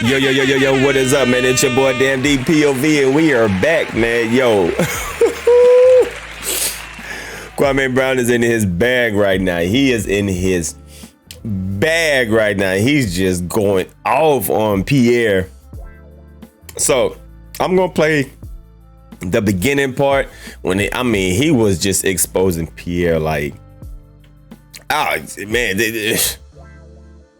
Yo, what is up, man? It's your boy Damn DPOV, and we are back, man. Yo. Kwame Brown is in his bag right now. He is in his bag right now. He's just going off on Pierre. So, I'm going to play the beginning part when he was just exposing Pierre like, man,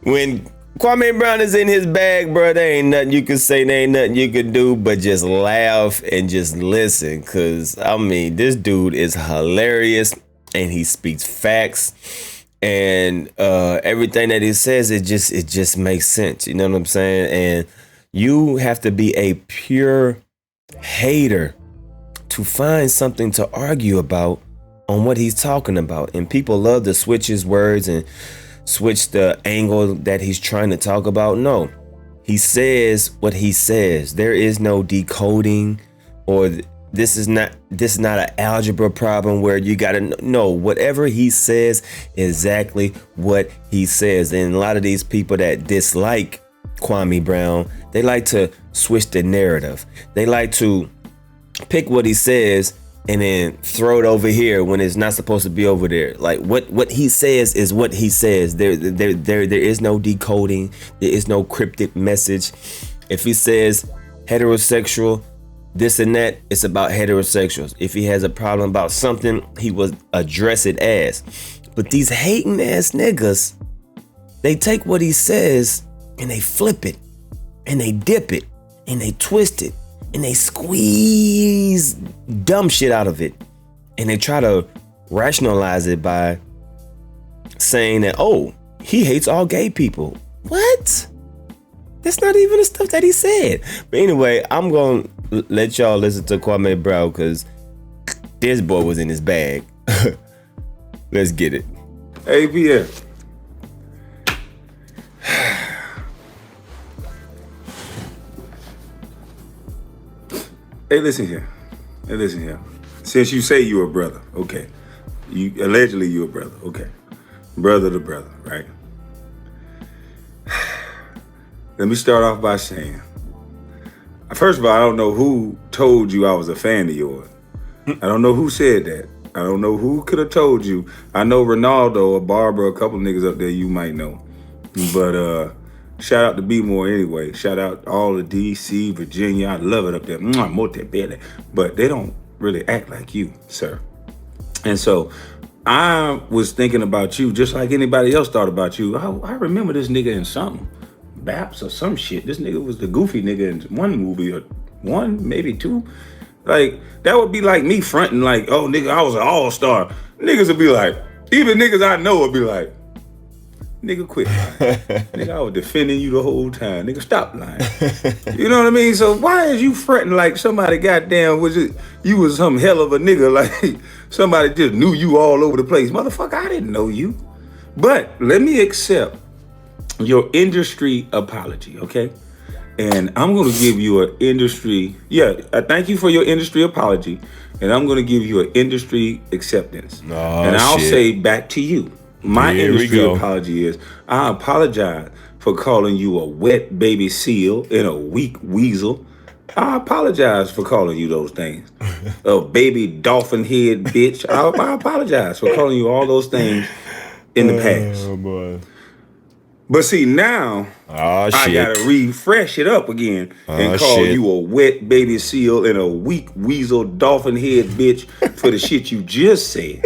when Kwame Brown is in his bag, bro, there ain't nothing you can say, there ain't nothing you can do but just laugh and just listen. Cause this dude is hilarious and he speaks facts, and everything that he says, it just makes sense. You know what I'm saying? And you have to be a pure hater to find something to argue about on what he's talking about. And people love to switch his words and switch the angle that he's trying to talk about. No, he says what he says. There is no decoding, or this is not an algebra problem where you gotta know whatever he says, exactly what he says. And a lot of these people that dislike Kwame Brown, they like to switch the narrative. They like to pick what he says and then throw it over here when it's not supposed to be over there. Like what he says is what he says. There is no decoding. There is no cryptic message. If he says heterosexual, this and that, it's about heterosexuals. If he has a problem about something, he will address it as. But these hating ass niggas, they take what he says and they flip it and they dip it and they twist it and they squeeze dumb shit out of it, and they try to rationalize it by saying that, oh, he hates all gay people. What? That's not even the stuff that he said. But anyway, I'm gonna let y'all listen to Kwame Brown because this boy was in his bag. Let's get it. Hey, Pierre. Hey, listen here. Since you say you're a brother, okay. Allegedly you're a brother, okay. Brother to brother, right? Let me start off by saying, first of all, I don't know who told you I was a fan of yours. I don't know who said that. I don't know who could have told you. I know Ronaldo or Barbara, a couple niggas up there you might know. But shout out to B More anyway. Shout out all of DC, Virginia. I love it up there. But they don't really act like you, sir. And so I was thinking about you just like anybody else thought about you. I remember this nigga in something. Baps or some shit. This nigga was the goofy nigga in one movie or one, maybe two. Like, that would be like me fronting like, oh, nigga, I was an all-star. Niggas would be like, even niggas I know would be like, nigga, quit lying. Nigga, I was defending you the whole time. Nigga, stop lying. You know what I mean? So why is you fronting like somebody goddamn you was some hell of a nigga, like somebody just knew you all over the place? Motherfucker, I didn't know you. But let me accept your industry apology, okay? And I'm gonna give you an industry, I thank you for your industry apology, and I'm gonna give you an industry acceptance. And I'll say back to you. My industry apology is, I apologize for calling you a wet baby seal and a weak weasel. I apologize for calling you those things. A baby dolphin head bitch. I apologize for calling you all those things in the past. Oh, boy. But see, now, I gotta refresh it up again and call you a wet baby seal and a weak weasel dolphin head bitch for the shit you just said.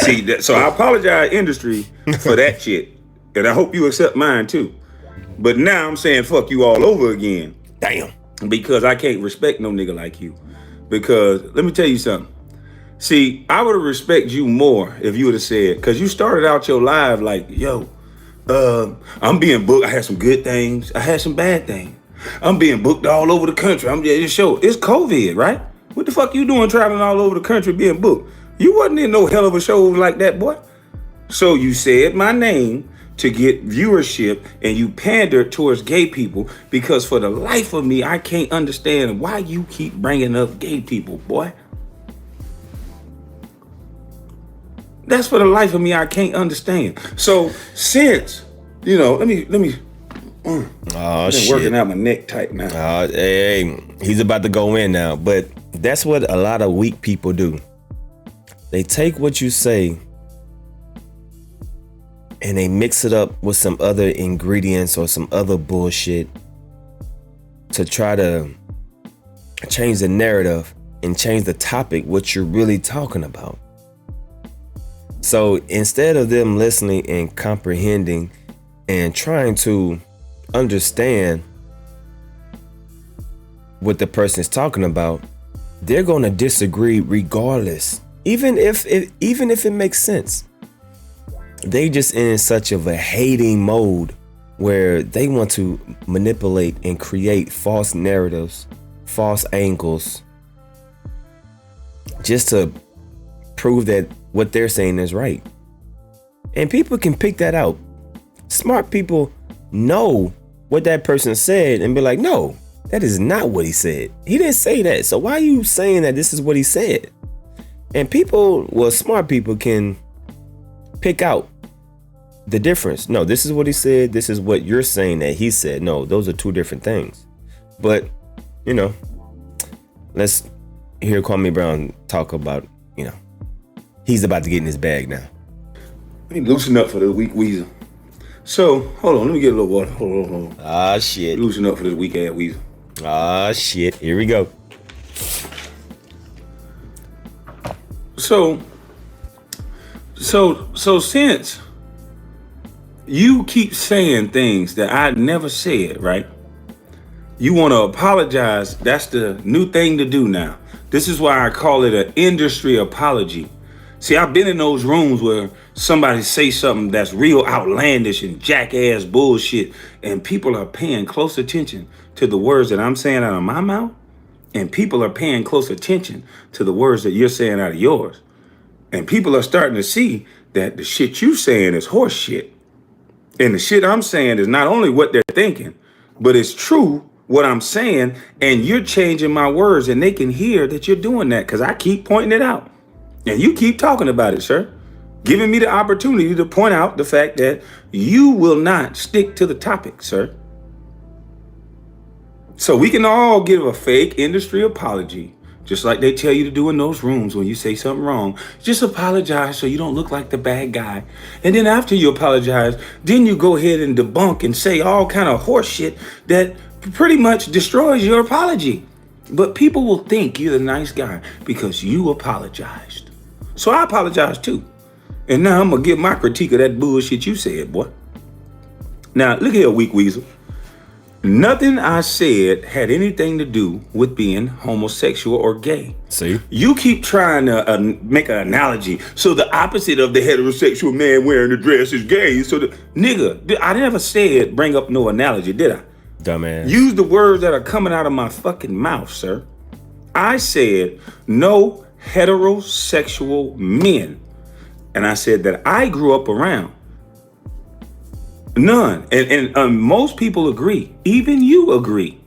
See, so I apologize, industry, for that shit. And I hope you accept mine too. But now I'm saying fuck you all over again. Damn. Because I can't respect no nigga like you. Because, let me tell you something. See, I would have respected you more if you would have said, because you started out your live like, yo, I'm being booked. I had some good things. I had some bad things. I'm being booked all over the country. I'm just show. It's COVID, right? What the fuck you doing traveling all over the country being booked? You wasn't in no hell of a show like that, boy. So you said my name to get viewership and you pandered towards gay people because for the life of me, I can't understand why you keep bringing up gay people, boy. That's for the life of me, I can't understand. So since, let me I've been shit. working out my neck tight now. Hey, he's about to go in now. But that's what a lot of weak people do. They take what you say and they mix it up with some other ingredients or some other bullshit to try to change the narrative and change the topic, what you're really talking about. So instead of them listening and comprehending and trying to understand what the person is talking about, they're going to disagree regardless, even if it makes sense. They just in such of a hating mode where they want to manipulate and create false narratives, false angles, just to prove that what they're saying is right. And people can pick that out. Smart people know what that person said and be like, no, that is not what he said. He didn't say that. So why are you saying that this is what he said? And smart people can pick out the difference. No, this is what he said. This is what you're saying that he said. No, those are two different things. But, let's hear Kwame Brown talk about, he's about to get in his bag now. Let me loosen up for the weak weasel. So, hold on, let me get a little water. Hold on. Ah, shit. Loosen up for this weak ass weasel. Ah, shit. Here we go. So since you keep saying things that I never said, right? You want to apologize. That's the new thing to do now. This is why I call it an industry apology. See, I've been in those rooms where somebody say something that's real outlandish and jackass bullshit, and people are paying close attention to the words that I'm saying out of my mouth, and people are paying close attention to the words that you're saying out of yours. And people are starting to see that the shit you saying is horse shit. And the shit I'm saying is not only what they're thinking, but it's true what I'm saying, and you're changing my words, and they can hear that you're doing that because I keep pointing it out. And you keep talking about it, sir. Giving me the opportunity to point out the fact that you will not stick to the topic, sir. So we can all give a fake industry apology, just like they tell you to do in those rooms when you say something wrong. Just apologize so you don't look like the bad guy. And then after you apologize, then you go ahead and debunk and say all kind of horse shit that pretty much destroys your apology. But people will think you're the nice guy because you apologized. So I apologize too. And now I'm going to give my critique of that bullshit you said, boy. Now, look here, weak weasel. Nothing I said had anything to do with being homosexual or gay. See? You keep trying to make an analogy. So the opposite of the heterosexual man wearing a dress is gay. So nigga, I never said bring up no analogy, did I? Dumbass. Use the words that are coming out of my fucking mouth, sir. I said no heterosexual men. And I said that I grew up around none. And most people agree, even you agree,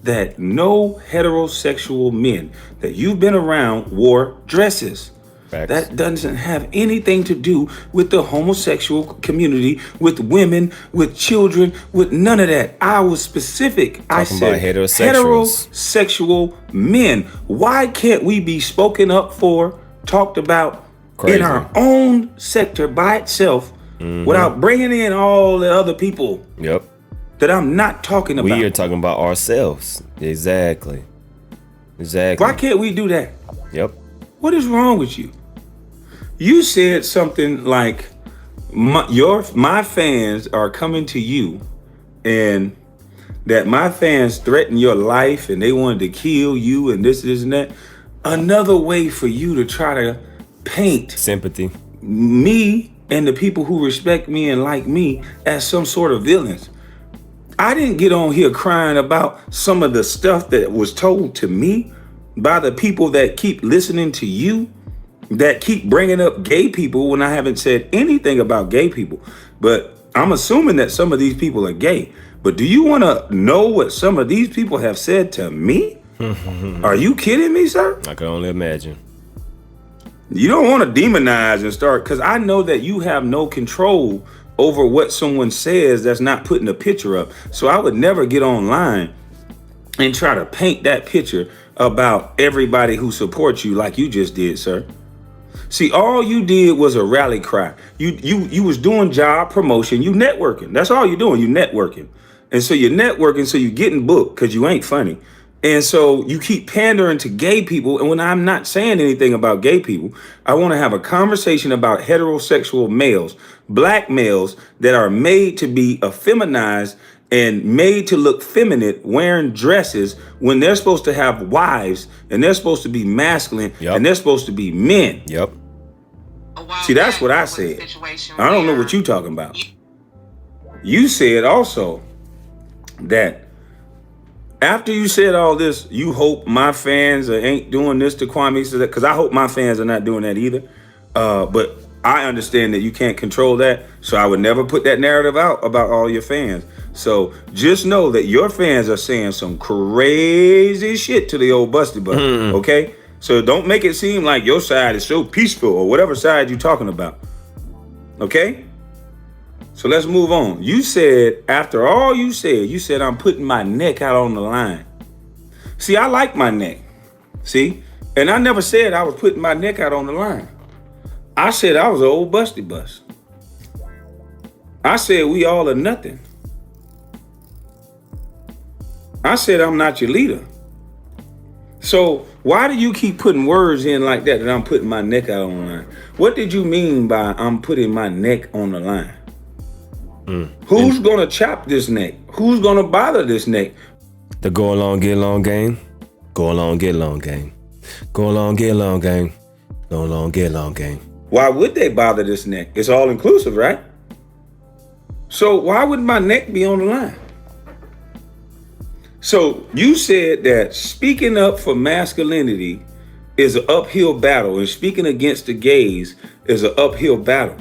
that no heterosexual men that you've been around wore dresses. Facts. That doesn't have anything to do with the homosexual community, with women, with children, with none of that. I was specific. I said heterosexual men. Why can't we be spoken up for, talked about in our own sector by itself, without bringing in all the other people that I'm not talking about? We are talking about ourselves. Exactly. Why can't we do that? Yep. What is wrong with you? You said something like, my fans are coming to you, and that my fans threatened your life and they wanted to kill you and this and that. Another way for you to try to paint sympathy, me and the people who respect me and like me as some sort of villains. I didn't get on here crying about some of the stuff that was told to me by the people that keep listening to you, that keep bringing up gay people when I haven't said anything about gay people. But I'm assuming that some of these people are gay. But do you want to know what some of these people have said to me? Are you kidding me, sir? I can only imagine. You don't want to demonize and start, because I know that you have no control over what someone says that's not putting a picture up. So I would never get online and try to paint that picture about everybody who supports you like you just did, sir. See, all you did was a rally cry. You was doing job promotion, you networking. That's all you're doing, you networking. And so you're networking, so you're getting booked because you ain't funny. And so you keep pandering to gay people. And when I'm not saying anything about gay people, I want to have a conversation about heterosexual males, black males that are made to be effeminized and made to look feminine, wearing dresses when they're supposed to have wives and they're supposed to be masculine and they're supposed to be men. Yep. See, that's what I said. I don't know what you talking about. You said also that after you said all this, you hope my fans ain't doing this to Kwame, so that because I hope my fans are not doing that either. But I understand that you can't control that, so I would never put that narrative out about all your fans. So just know that your fans are saying some crazy shit to the old Busty Bus, okay? So don't make it seem like your side is so peaceful or whatever side you're talking about, okay? So let's move on. You said, after all you said, I'm putting my neck out on the line. See, I like my neck. See? And I never said I was putting my neck out on the line. I said I was an old Busty Bus. I said we all or nothing. I said I'm not your leader. So why do you keep putting words in like that I'm putting my neck out on the line? What did you mean by I'm putting my neck on the line? Who's gonna chop this neck? Who's gonna bother this neck? The go along, get along game. Go along, get along game. Go along, get along game. Go along, get along game. Why would they bother this neck? It's all inclusive, right? So why would my neck be on the line? So you said that speaking up for masculinity is an uphill battle, and speaking against the gays is an uphill battle.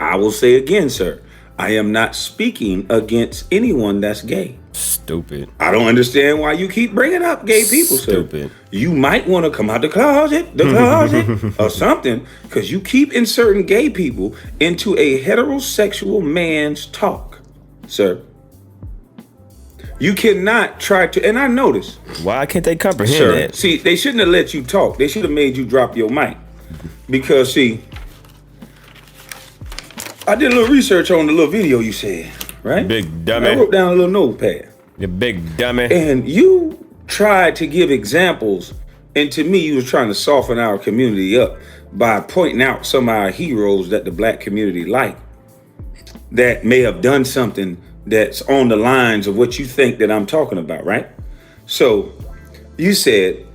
I will say again, sir, I am not speaking against anyone that's gay. Stupid. I don't understand why you keep bringing up gay people, Stupid. sir. You might want to come out the closet, or something, because you keep inserting gay people into a heterosexual man's talk, sir. You cannot try to, and I notice. Why can't they comprehend Sir, that? see, they shouldn't have let you talk. They should have made you drop your mic. Because, see, I did a little research on the little video you said, right? Big dummy. I wrote down a little notepad. You big dummy. And you tried to give examples, and to me, you was trying to soften our community up by pointing out some of our heroes that the black community like that may have done something that's on the lines of what you think that I'm talking about, right? So you said,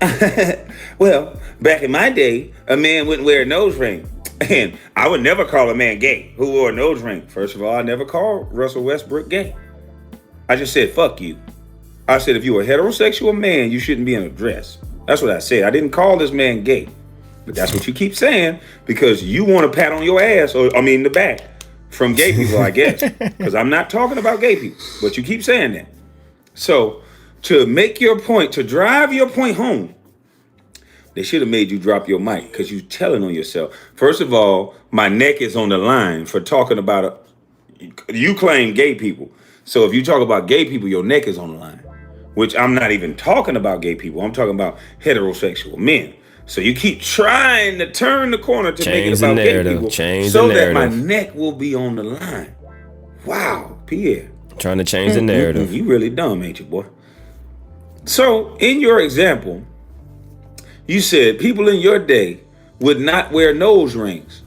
well, back in my day, a man wouldn't wear a nose ring. And I would never call a man gay who wore a nose ring. First of all, I never called Russell Westbrook gay. I just said, fuck you. I said, if you're a heterosexual man, you shouldn't be in a dress. That's what I said. I didn't call this man gay. But that's what you keep saying because you want a pat on your ass, or the back. From gay people, I guess, because I'm not talking about gay people, but you keep saying that. So to make your point, to drive your point home, they should have made you drop your mic because you're telling on yourself. First of all, my neck is on the line for talking about you claim gay people. So if you talk about gay people, your neck is on the line, which I'm not even talking about gay people. I'm talking about heterosexual men. So you keep trying to turn the corner to make it about gay people so that my neck will be on the line. Wow, Pierre. Trying to change the narrative. You really dumb, ain't you, boy? So in your example, you said people in your day would not wear nose rings.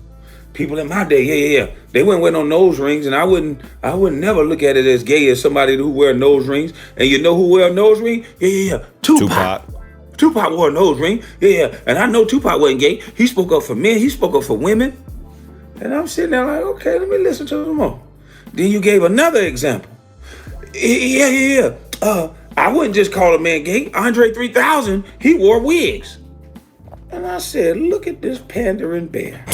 People in my day, yeah. They wouldn't wear no nose rings, and I wouldn't never look at it as gay as somebody who wear nose rings. And you know who wear a nose ring? Yeah. Tupac wore a nose ring. Yeah. And I know Tupac wasn't gay. He spoke up for men. He spoke up for women. And I'm sitting there like, okay, let me listen to them more. Then you gave another example. Yeah. I wouldn't just call a man gay. Andre 3000, he wore wigs. And I said, look at this pandering bear.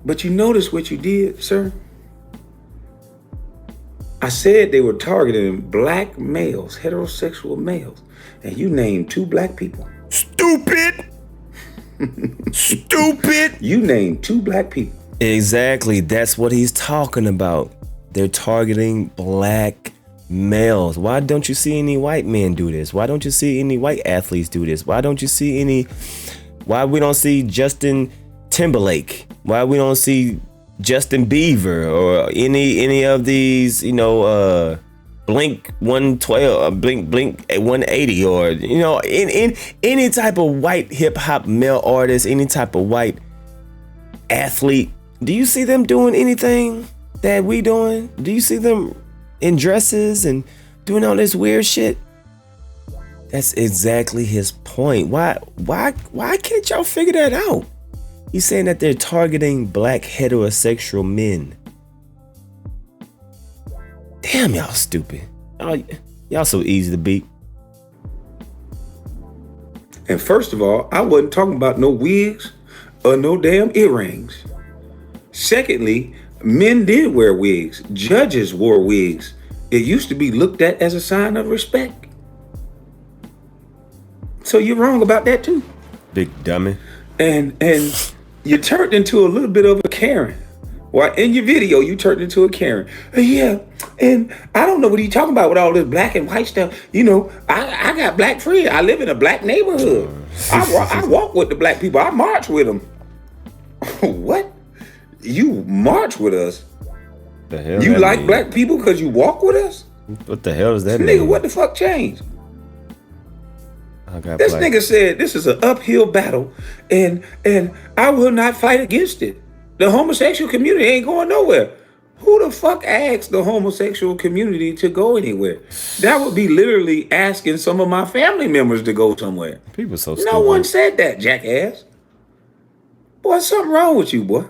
But you notice what you did, sir? I said they were targeting black males, heterosexual males, and you named 2 black people. Stupid. Stupid. You named 2 black people. Exactly. That's what he's talking about. They're targeting black males. Why don't you see any white men do this? Why don't you see any white athletes do this? Why don't you see any? Why we don't see Justin Timberlake? Why we don't see Justin Bieber or any of these? Blink 112, Blink 180, or in any type of white hip hop male artist, any type of white athlete. Do you see them doing anything that we doing? Do you see them in dresses and doing all this weird shit? That's exactly his point. Why can't y'all figure that out? He's saying that they're targeting black heterosexual men. Damn, y'all stupid. Y'all so easy to beat. And first of all, I wasn't talking about no wigs or no damn earrings. Secondly, men did wear wigs. Judges wore wigs. It used to be looked at as a sign of respect. So you're wrong about that too. Big dummy. And you turned into a little bit of a Karen. Well, in your video, you turned into a Karen. Yeah, and I don't know what you talking about with all this black and white stuff. I got black friends. I live in a black neighborhood. I walk with the black people. I march with them. What? You march with us? The hell you like mean? Black people because you walk with us? What the hell does that Nigga, mean? what the fuck changed? This nigga said this is an uphill battle, and I will not fight against it. The homosexual community ain't going nowhere. Who the fuck asked the homosexual community to go anywhere? That would be literally asking some of my family members to go somewhere. People so stupid. No one said that, jackass. Boy, something wrong with you, boy.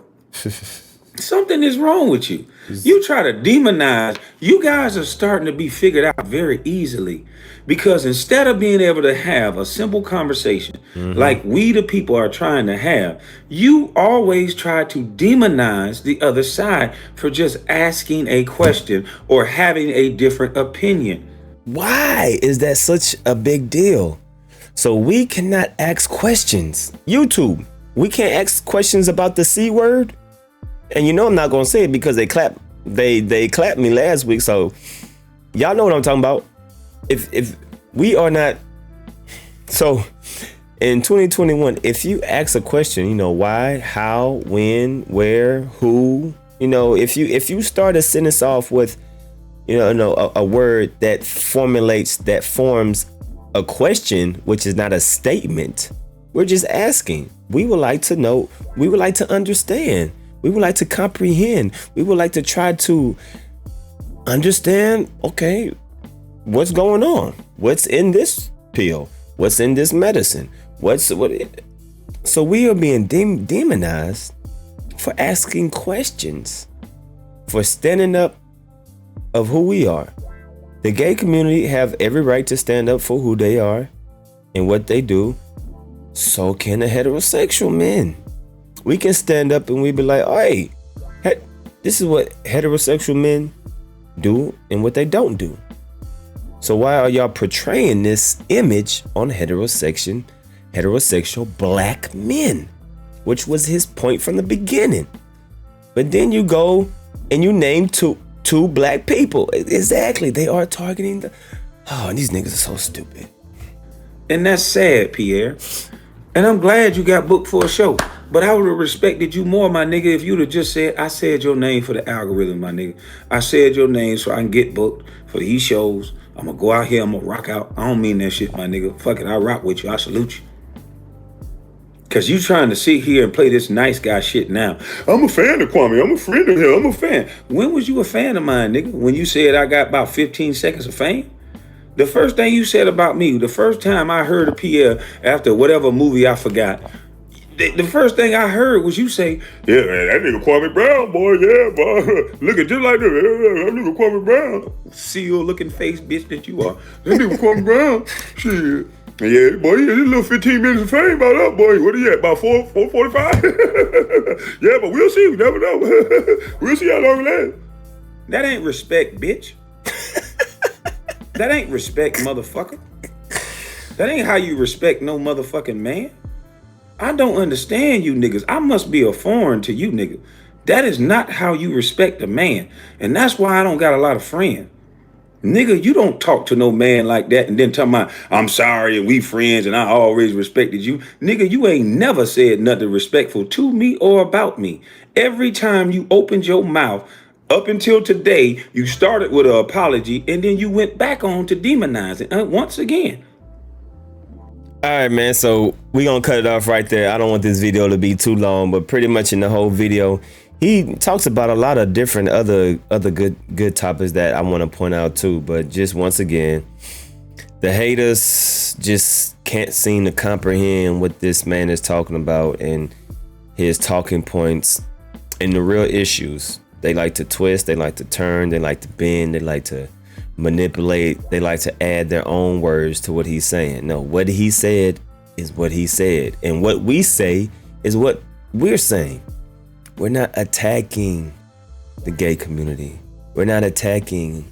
Something is wrong with you. You try to demonize. You guys are starting to be figured out very easily. Because instead of being able to have a simple conversation like we the people are trying to have, you always try to demonize the other side for just asking a question or having a different opinion. Why is that such a big deal? So we cannot ask questions. YouTube, we can't ask questions about the C word. And I'm not gonna say it because they clapped me last week. So y'all know what I'm talking about. If we are not, so in 2021, if you ask a question, why, how, when, where, who, if you start a sentence off with, a word that forms a question, which is not a statement, we're just asking. We would like to know. We would like to understand. We would like to comprehend. We would like to try to understand, okay, what's going on? What's in this pill? What's in this medicine? So we are being demonized for asking questions, for standing up of who we are. The gay community have every right to stand up for who they are and what they do. So can the heterosexual men. We can stand up and we be like, hey, this is what heterosexual men do and what they don't do. So why are y'all portraying this image on heterosexual black men, which was his point from the beginning? But then you go and you name two black people. Exactly. They are targeting these niggas are so stupid. And that's sad, Pierre. And I'm glad you got booked for a show. But I would have respected you more, my nigga, if you'd have just said, I said your name for the algorithm, my nigga. I said your name so I can get booked for these shows. I'm going to go out here. I'm going to rock out. I don't mean that shit, my nigga. Fuck it. I rock with you. I salute you. Because you trying to sit here and play this nice guy shit now. I'm a fan of Kwame. I'm a friend of him. I'm a fan. When was you a fan of mine, nigga? When you said I got about 15 seconds of fame? The first thing you said about me, the first time I heard of Pierre after whatever movie I forgot, the first thing I heard was you say, yeah, man, that nigga Kwame Brown, boy, yeah, boy. Looking just like that nigga Kwame Brown. CEO looking face bitch that you are. That nigga Kwame Brown, shit. Yeah, boy, this little 15 minutes of fame about that, boy. What are you at, about 4:45? Yeah, but we'll see. We never know. We'll see how long it lasts. That ain't respect, bitch. That ain't respect, motherfucker. That ain't how you respect no motherfucking man. I don't understand you niggas. I must be a foreign to you niggas. That is not how you respect a man. And that's why I don't got a lot of friends. Nigga, you don't talk to no man like that and then tell me, I'm sorry and we friends and I always respected you. Nigga, you ain't never said nothing respectful to me or about me. Every time you opened your mouth, up until today, you started with an apology and then you went back on to demonizing once again. All right, man. So we gonna cut it off right there. I don't want this video to be too long, but pretty much in the whole video, he talks about a lot of different other good topics that I want to point out too. But just once again, the haters just can't seem to comprehend what this man is talking about and his talking points and the real issues. They like to twist, they like to turn, they like to bend, they like to manipulate, they like to add their own words to what he's saying. No, what he said is what he said, and what we say is what we're saying. We're not attacking the gay community. We're not attacking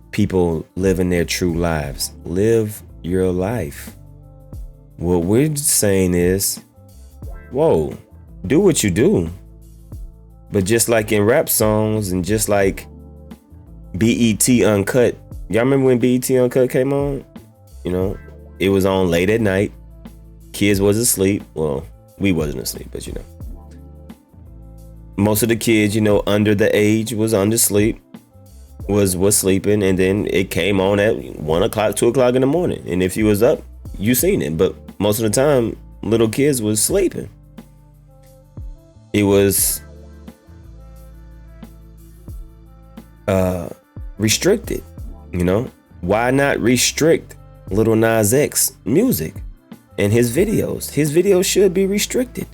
people living their true lives. Live your life. What we're saying is, whoa, do what you do. But just like in rap songs and just like BET Uncut, y'all remember when BET Uncut came on? You know, it was on late at night. Kids was asleep. Well, we wasn't asleep, but you know. Most of the kids, you know, under the age was sleeping, and then it came on at 1 o'clock, 2 o'clock in the morning. And if you was up, you seen it. But most of the time, little kids was sleeping. It was restricted, you know. Why not restrict Lil Nas X music and his videos? His videos should be restricted.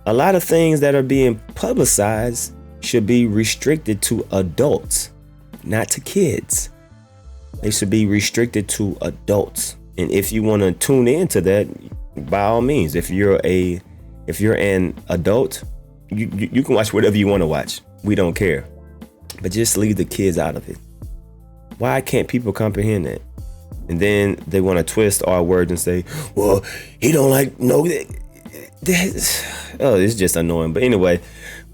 A lot of things that are being publicized should be restricted to adults, not to kids. They should be restricted to adults. And if you want to tune into that, by all means, if you're an adult, you can watch whatever you want to watch. We don't care. But just leave the kids out of it. Why can't people comprehend that? And then they want to twist our words and say, well, he don't like, no, oh, it's just annoying. But anyway,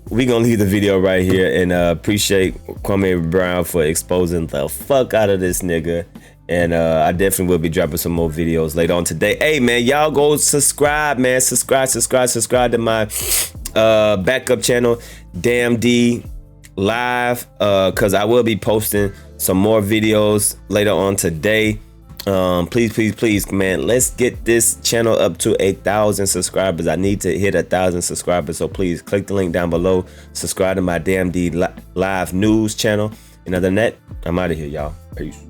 we gonna leave the video right here, and appreciate Kwame Brown for exposing the fuck out of this nigga. And I definitely will be dropping some more videos later on today. Hey man, y'all go subscribe, man. Subscribe to my backup channel, Damn D Live, because I will be posting some more videos later on today. Please, man, let's get this channel up to 1,000 subscribers. I need to hit 1,000 subscribers, so please click the link down below. Subscribe to my Damn D Live news channel. And other than that, I'm out of here, y'all. Peace.